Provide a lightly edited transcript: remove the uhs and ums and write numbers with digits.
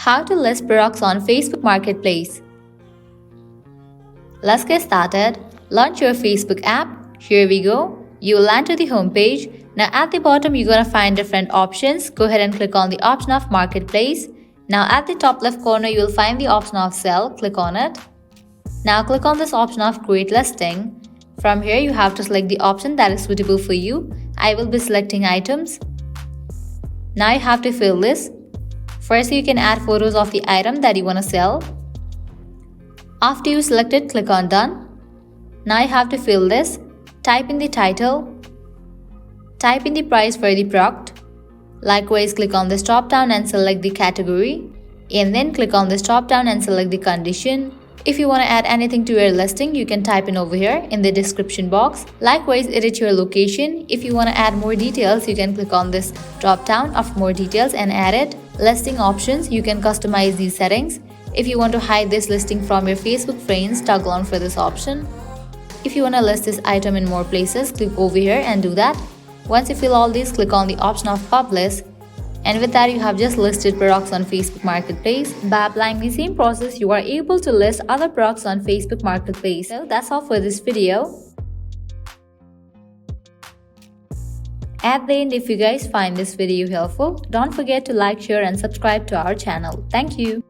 How to list products on Facebook Marketplace. Let's get started. Launch your Facebook app. Here we go. You will land to the home page. Now at the bottom you're gonna find different options. Go ahead and click on the option of Marketplace. Now at the top left corner you will find the option of Sell. Click on it. Now click on this option of Create Listing. From here you have to select the option that is suitable for you. I will be selecting items. Now you have to fill this. First, you can add photos of the item that you want to sell. After you select it, click on Done. Now you have to fill this. Type in the title. Type in the price for the product. Likewise, click on this drop down and select the category. And then click on this drop down and select the condition. If you want to add anything to your listing, you can type in over here in the description box. Likewise, edit your location. If you want to add more details, you can click on this drop down of more details and add it. Listing options, you can customize these settings. If you want to hide this listing from your Facebook friends, toggle on for this option. If you want to list this item in more places, click over here and do that. Once you fill all these, click on the option of Publish. And with that, you have just listed products on Facebook Marketplace. By applying the same process, you are able to list other products on Facebook Marketplace. So that's all for this video. At the end, if you guys find this video helpful, don't forget to like, share and subscribe to our channel. Thank you.